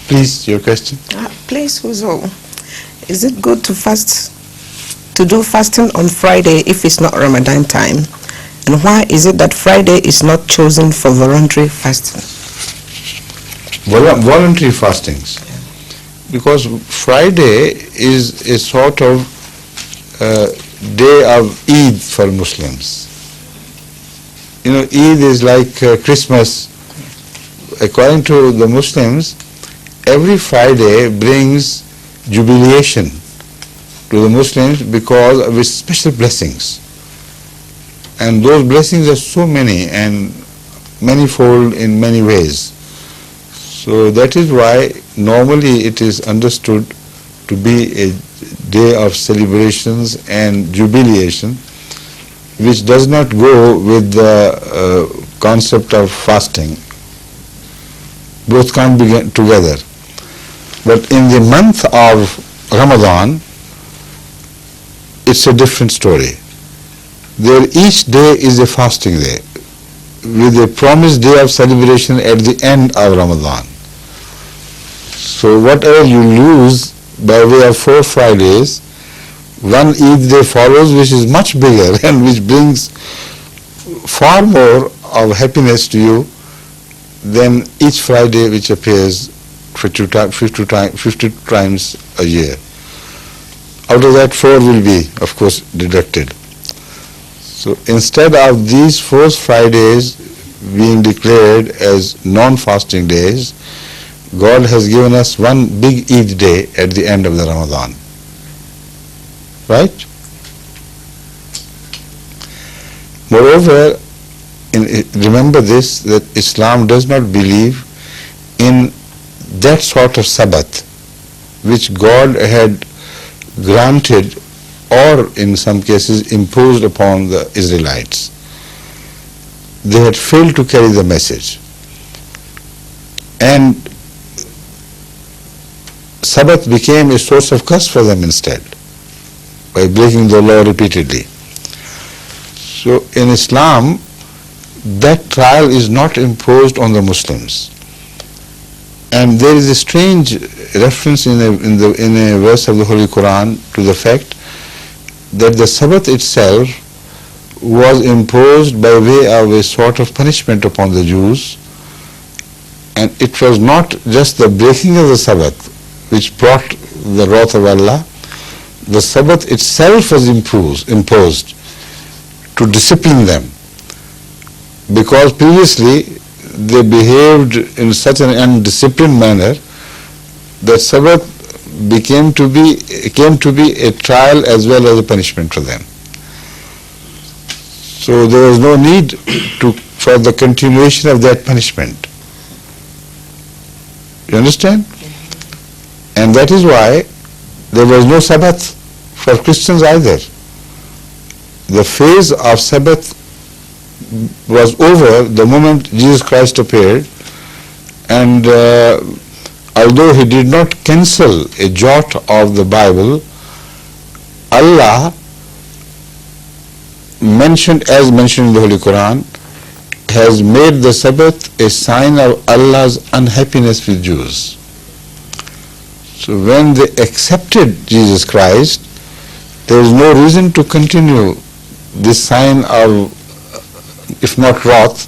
Please, your question. Please, Huzo, is it good to do fasting on Friday if it's not Ramadan time? And why is it that Friday is not chosen for voluntary fasting? Voluntary fastings. Because Friday is a sort of day of Eid for Muslims. You know, Eid is like Christmas. According to the Muslims, every Friday brings jubilation to the Muslims because of its special blessings. And those blessings are so many and manifold in many ways. So that is why normally it is understood to be a day of celebrations and jubilation, which does not go with the concept of fasting. Both can't be together. But in the month of Ramadan, it's a different story. There each day is a fasting day with a promised day of celebration at the end of Ramadan. So whatever you lose by way of 4 Fridays, one Eid day follows which is much bigger and which brings far more of happiness to you than each Friday which appears 50 times a year. Out of that, 4 will be, of course, deducted. So instead of these 4 Fridays being declared as non-fasting days, God has given us one big Eid day at the end of the Ramadan. Right? Moreover, remember this, that Islam does not believe in that sort of Sabbath which God had granted or in some cases imposed upon the Israelites. They had failed to carry the message. And Sabbath became a source of curse for them instead, by breaking the law repeatedly. So in Islam, that trial is not imposed on the Muslims. And there is a strange reference in a verse of the Holy Quran to the fact that the Sabbath itself was imposed by way of a sort of punishment upon the Jews, and it was not just the breaking of the Sabbath which brought the wrath of Allah. The Sabbath itself was imposed to discipline them, because previously they behaved in such an undisciplined manner that Sabbath came to be a trial as well as a punishment for them. So there was no need for the continuation of that punishment. You understand? And that is why there was no Sabbath for Christians either. The phase of Sabbath was over the moment Jesus Christ appeared, and although he did not cancel a jot of the Bible, Allah mentioned in the Holy Quran, has made the Sabbath a sign of Allah's unhappiness with Jews. So when they accepted Jesus Christ, there is no reason to continue this sign of, if not wrath,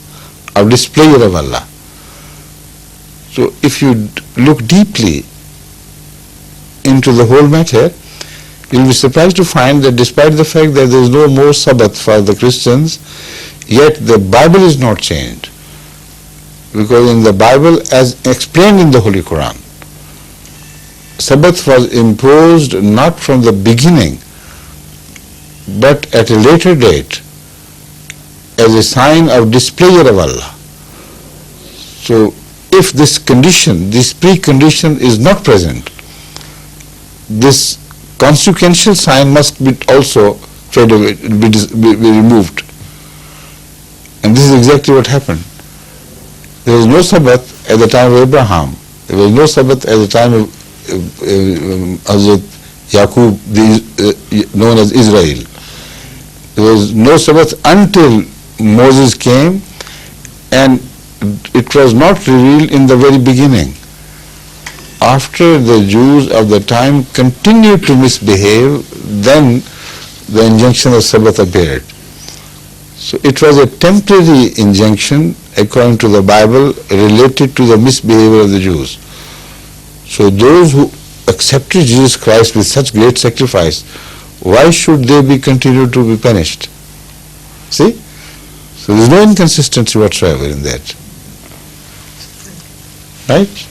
of displeasure of Allah. So if you look deeply into the whole matter, you will be surprised to find that despite the fact that there is no more Sabbath for the Christians, yet the Bible is not changed. Because in the Bible, as explained in the Holy Quran, Sabbath was imposed not from the beginning, but at a later date, as a sign of displeasure of Allah. So if this condition, this precondition is not present, this consequential sign must be also fade away, be removed. And this is exactly what happened. There was no Sabbath at the time of Abraham. There was no Sabbath at the time of Hazrat Yaqub, known as Israel. There was no Sabbath until Moses came, and it was not revealed in the very beginning. after the Jews of the time continued to misbehave, then the injunction of Sabbath appeared. So it was a temporary injunction according to the Bible related to the misbehavior of the Jews. So those who accepted Jesus Christ with such great sacrifice, why should they be continued to be punished? See? So there is no inconsistency whatsoever in that. Right?